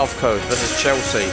South Coast versus Chelsea.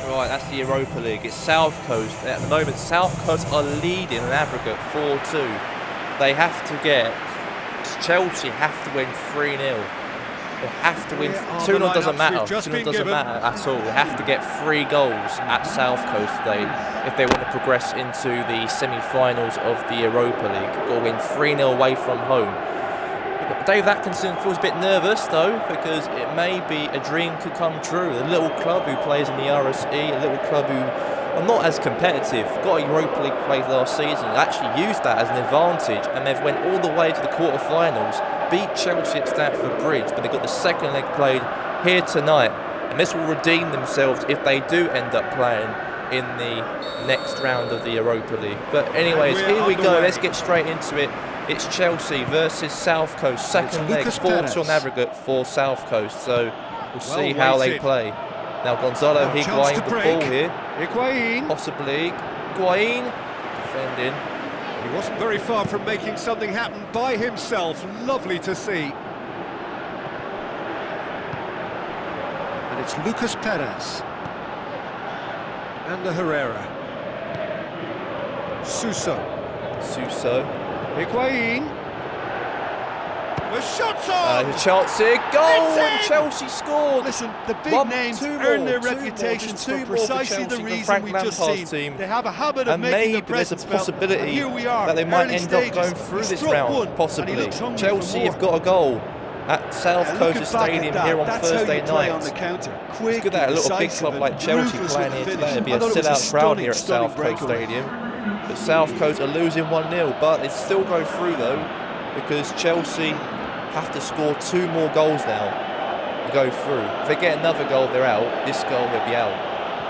Right, that's the Europa League. It's South Coast. At the moment, South Coast are leading in aggregate 4-2. They have to get... Chelsea have to win 3-0. They have to win... 2-0 doesn't matter. 2-0 doesn't matter at all. They have to get 3 goals at South Coast today if they want to progress into the semi-finals of the Europa League. Or win 3-0 away from home. Dave Atkinson feels a bit nervous though, because it may be a dream could come true. A little club who plays in the RSE, a little club who are not as competitive, got a Europa League place last season, and actually used that as an advantage, and they've went all the way to the quarterfinals, beat Chelsea at Stamford Bridge, but they've got the second leg played here tonight, and this will redeem themselves if they do end up playing in the next round of the Europa League. But anyways, here we go, let's get straight into it. It's Chelsea versus South Coast, second leg, 4-2 on aggregate for South Coast, so we'll see how they play. Now Gonzalo Higuain with the ball here, possibly Higuain defending. He wasn't very far from making something happen by himself, lovely to see. And it's Lucas Perez. And Herrera. Suso. Higuain. The shot's on! The chance here, goal, and Chelsea scored! Listen, the big names earn their reputations for precisely the reason we've just seen. They have a habit of making their presence felt, and here we are, that they might end up going through this round, possibly. Chelsea have got a goal at South Coast Stadium here on Thursday night. It's good that a little big club like Chelsea playing here today. There'll be a sellout crowd here at South Coast Stadium. But South Coast are losing 1-0, but they still go through though, because Chelsea have to score 2 more goals now to go through. If they get another goal, they're out. This goal, they'll be out.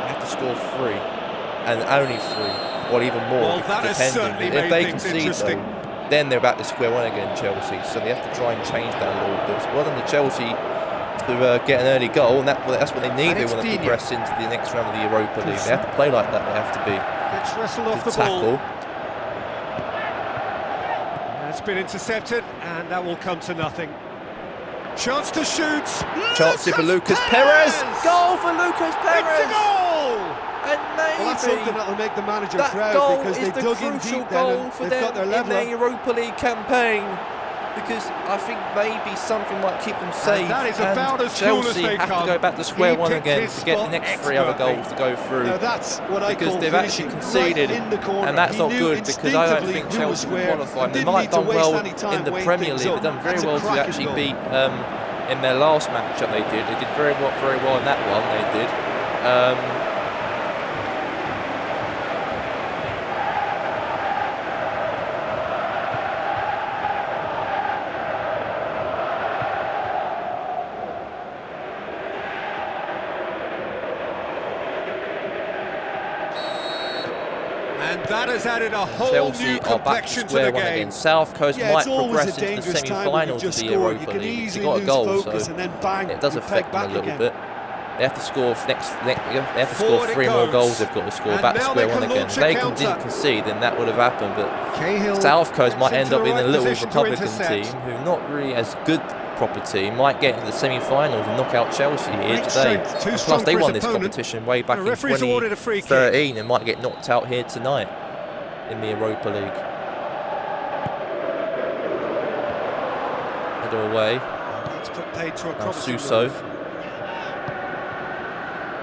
They have to score 3, and only 3, or even more, depending. If they concede though, then they're back to square one again, Chelsea. So they have to try and change that a little bit. So well done to Chelsea to get an early goal, and that's what they need. They want to progress into the next round of the Europa League. They have to play like that. They have to be. Gets wrestled off the ball. It's been intercepted, and that will come to nothing. Chance to shoot. Chance for Lucas Perez. Goal for Lucas Perez. It's a goal. And maybe well, that's something that'll make the manager proud, because they dug in deep then, and they've got their leveler in their Europa League campaign. because I think maybe something might keep them safe. That is about as cool as Chelsea they have come. to go back to square He one picked again his to get the spot next 3 other expertly. goals to go through. Now that's what I because call they've actually conceded, right in the corner. and that's He not knew good because I don't think instinctively Chelsea who will was qualify. where, They and might have didn't done need to well waste any time in the weighing Premier things League. up. They've done very That's a well to cracking actually goal. beat in their last matchup. They did very well in that one. They did. And that has added a whole Chelsea new are back to complexion to square the one game. again. South Coast Yeah, might it's always progress a into the dangerous time when you've semi-finals of just the scored. Europa You can League. They easily got a lose goal, focus so and then bang, it does you affect peg them a back little again. bit. They have to score they have to score Forward it 3 more goes. goals. They've got to score And back to now square they one can again. launch If a they counter. didn't concede, then that would have happened. But Cahill South Coast might gets end up into being the a right little position to Republican intercept. team who not really as good proper team, might get into the semi-finals and knock out Chelsea here Great today. strength, too And strong plus, they for his won this opponent. competition way back The in referee's awarded a free kick. 2013 and might get knocked out here tonight in the Europa League. Header away. That's put paid to a Now promising Suso. move.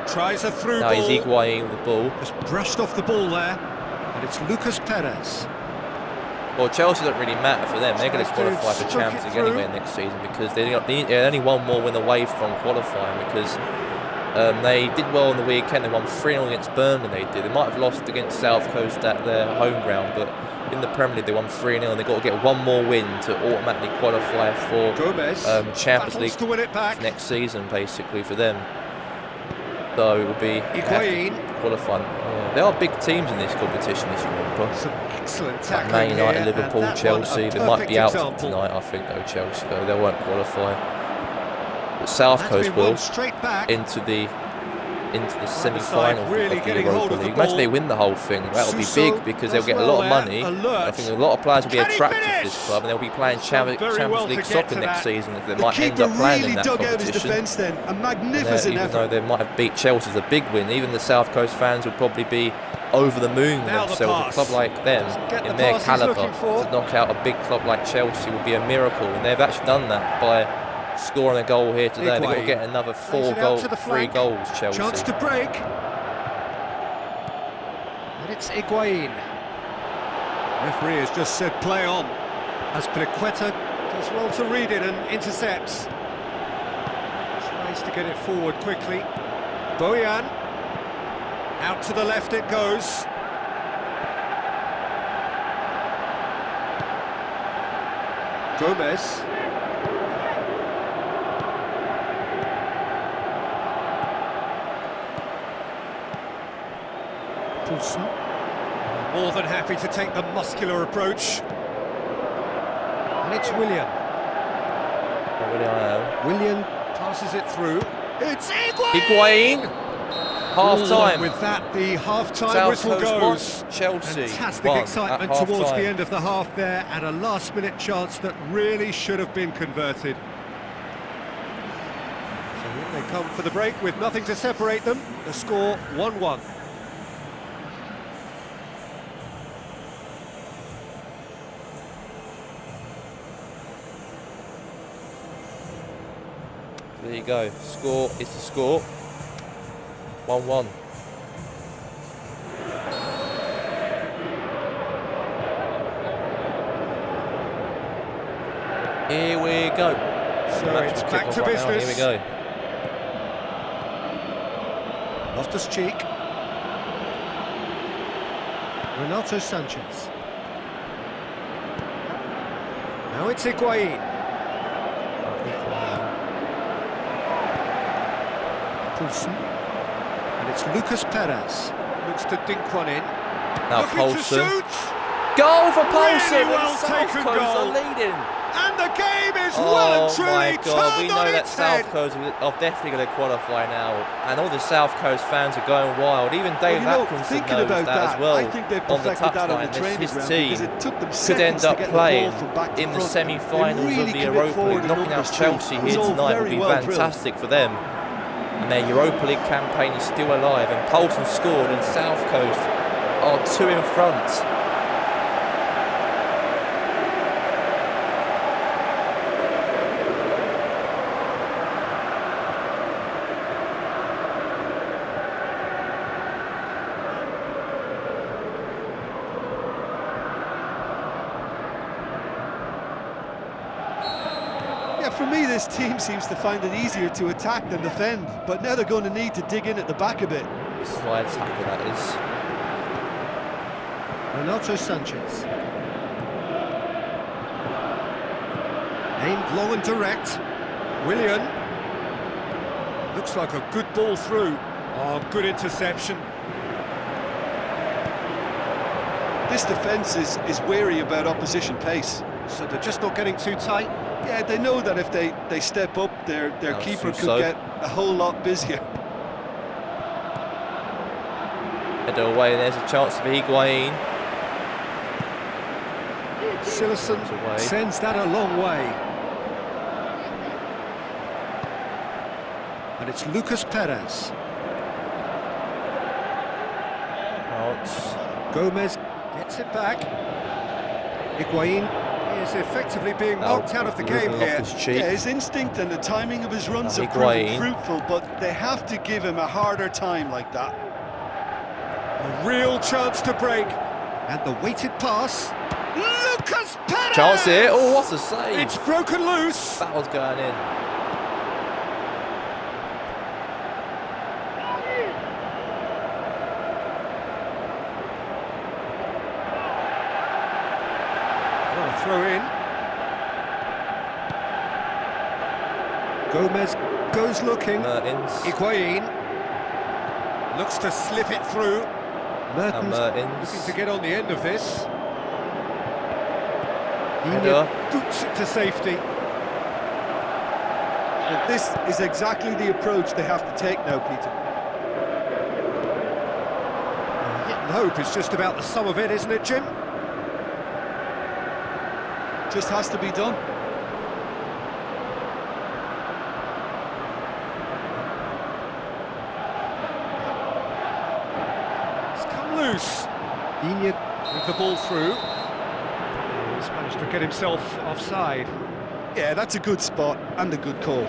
Tries a through Now ball. he's Higuain with the ball. Just brushed off the ball there. And it's Lucas Perez. Well, Chelsea don't really matter for them. They're going to Tries to qualify for stroke Champions it League through. anyway next season because they're only one more win away from qualifying because they did well on the weekend. They won 3-0 against Burnley. They might have lost against South Coast at their home ground, but in the Premier League they won 3-0 and they've got to get one more win to automatically qualify for Gomez Champions League to win it back. next season, basically, for them. So it will be Higuain. qualifying. Yeah. There are big teams in this competition this Europa. Some excellent Like tackling Man United, here, Liverpool, and that one a Chelsea. They might be perfect out example. tonight, I think, though, Chelsea, though. They won't qualify. But South That's Coast been will won straight back. into the semi-finals really of the getting hold Europa of the League. Imagine they ball. win the whole thing. That'll be Suso big because they'll does get a well lot of there. money. Alert. I think a lot of players will be Can he attracted to finish? this club and they'll be playing Done Champions very well League to get soccer to next that. season if they The might end keeper up playing really in that dug out his competition. defence then. A And, magnificent even effort. though they might have beat Chelsea as a big win, even the South Coast fans would probably be over the moon with Now the themselves. A pass. club like them, Doesn't get in the their pass he's calibre, looking for. to knock out a big club like Chelsea would be a miracle. And they've actually done that by scoring a goal here today. They've got to Higuain. get another Plays it out to the 3 flank. goals, Chelsea. Chance to break. And it's Higuain. Referee has just said play on. As Plequeta does well to read it and intercepts. Tries to get it forward quickly. Bojan. Out to the left it goes. Gomez. Poulsen. More than happy to take the muscular approach. And it's Willian. Willian passes it through. It's Higuain. Half-time. With that, the half-time South whistle Coast goes. won, Chelsea Fantastic won excitement at towards the half-time. end of the half there, and a last-minute chance that really should have been converted. So in they come for the break with nothing to separate them. The score 1-1. There you go. Score is the score. 1-1. Here we go. So Match it's will back kick to off right now. business. Here we go. Loftus Cheek. Renato Sanchez. Now it's Higuain. Poulsen. And it's Lucas Perez. Looks to dink one in. Now Looking Poulsen. to shoot. Goal for Poulsen! Really well and South taken Coast goal. are leading. And the game is well and Oh truly my God, we turned know on that its South head. Coast are definitely going to qualify now. And all the South Coast fans are going wild. Even Dave Atkinson thinking knows about that as well I think they've on the perfected that on touchline. the training His ground team because it took them could end seconds to up get the playing ball from back to in the front. semi-finals They really of the commit Europa forward League. in Knocking out numbers Chelsea too. It was here all tonight would very be well drilled. fantastic for them. And their Europa League campaign is still alive. And Poulsen scored and South Coast are 2 in front. for me, this team seems to find it easier to attack than defend, but now they're going to need to dig in at the back a bit. Slide tackle, that is. Renato Sanchez. Aimed low and direct. Willian. Looks like a good ball through. Oh, good interception. This defence is wary about opposition pace. So they're just not getting too tight. Yeah, they know that if they step up, their keeper could get a whole lot busier. Header away, there's a chance for Higuain. Silerson sends that a long way. And it's Lucas Perez. Out. Gomez gets it back. Higuain is effectively being knocked out of the game here. Yeah, his instinct and the timing of his runs have proven fruitful, but they have to give him a harder time like that. A real chance to break. And the weighted pass. Lucas Perez! Chance here. Oh, what a save. It's broken loose. That was going in. Throw in. Gomez goes looking. Mertens. Higuain looks to slip it through. Mertens looking to get on the end of this. Header. Boots it to safety. But this is exactly the approach they have to take now, Peter. Hit and hope is just about the sum of it, isn't it, Jim? Just has to be done. It's come loose. Iñigo with the ball through. He's managed to get himself offside. Yeah, that's a good spot and a good call.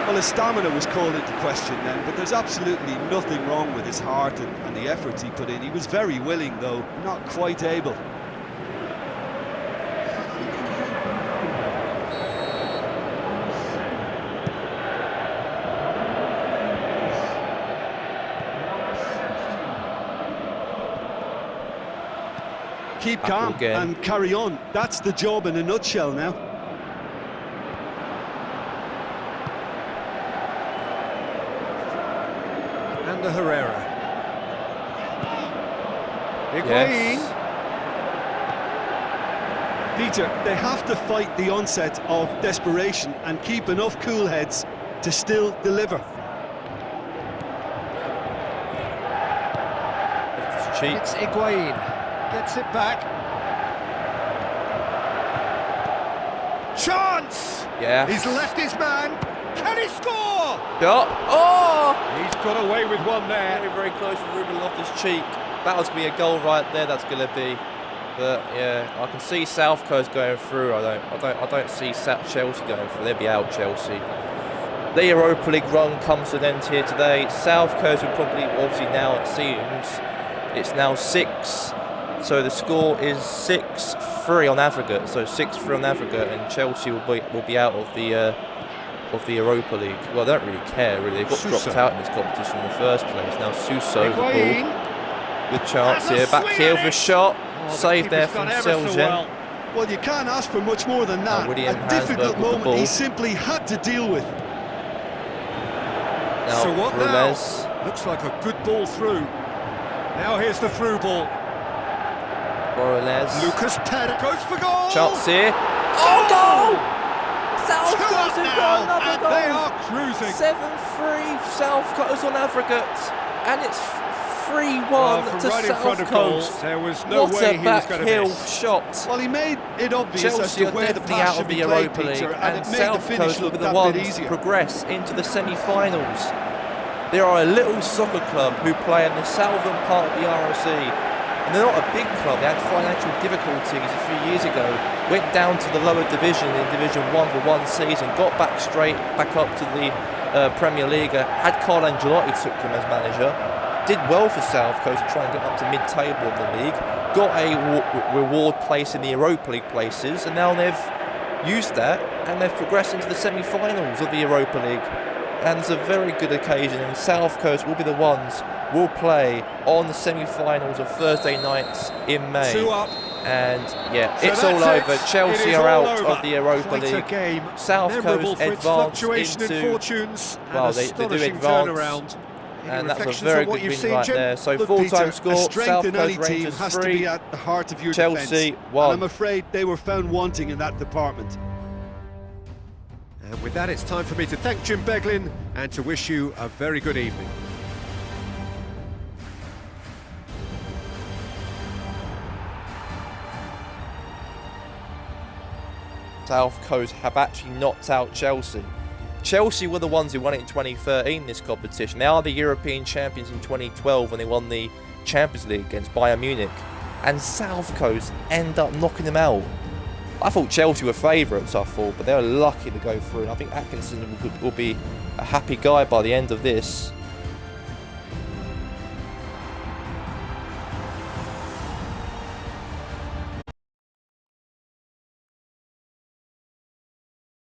Well, his stamina was called into question then, but there's absolutely nothing wrong with his heart and the efforts he put in. He was very willing, though, not quite able. Keep calm and carry on. That's the job in a nutshell now. And the Herrera. Higuain. Yes. Peter, they have to fight the onset of desperation and keep enough cool heads to still deliver. It's Higuain. Gets it back. Chance! Yeah. He's left his man. Can he score? Yeah. Oh! He's got away with one there. Very, very close with Ruben Loftus-Cheek. That was going to be a goal right there. That's going to be. But yeah, I can see South Coast going through. I don't see Chelsea going through. They'll be out, Chelsea. The Europa League run comes to an end here today. South Coast will probably, obviously now it seems, it's now 6. So the score is 6-3 on aggregate. So 6-3 on aggregate, and Chelsea will be out of the Europa League. Well, they don't really care, really. They got dropped out in this competition in the first place. Now Suso, the ball. Good chance here. Back heel for a shot. Save there from Seljen. Well, you can't ask for much more than that. A difficult moment he simply had to deal with. Now, so what now? Looks like a good ball through. Now here's the through ball. Morales. Lucas Perez goes for goal. Chance here. Oh, goal! South Coast have got another goal. They are cruising. 7-3 South Coast on aggregate, and it's 3-1 to right South Coast. There was no way he was going to miss. Shot. Well, he made it obvious Chelsea as to where the definitely pass out should of be the played, Europa League, Peter, and and it made South the finish Coast will look be the that ones bit to easier. progress into the semi-finals. There are a little soccer club who play in the southern part of the ROC, and they're not a big club. They had financial difficulties a few years ago, went down to the lower division in Division 1 for one season, got back up to the Premier League, had Carlo Ancelotti took them as manager, did well for South Coast to try and get up to mid-table of the league, got a reward place in the Europa League places, and now they've used that, and they've progressed into the semi-finals of the Europa League. And it's a very good occasion, and South Coast will be the ones will play on the semi-finals of Thursday nights in May. 2 up. And yeah, So it's all that's over. it. Chelsea It is are all out over. of the Europa Quite a League. game. South Memorable Coast for its advance fluctuation in into, fortunes well, and they do astonishing advance, turnaround. Any and that's a reflections very on what good you've win seen, right Jim? there. So Look, full-time Peter, score, a strength South in Coast any team Rangers has to 3, be at the heart of your Chelsea defence. 1. And I'm afraid they were found wanting in that department. And with that, it's time for me to thank Jim Beglin and to wish you a very good evening. South Coast have actually knocked out Chelsea. Chelsea were the ones who won it in 2013, this competition. They are the European champions in 2012 when they won the Champions League against Bayern Munich. And South Coast end up knocking them out. I thought Chelsea were favourites, but they were lucky to go through. And I think Atkinson will be a happy guy by the end of this.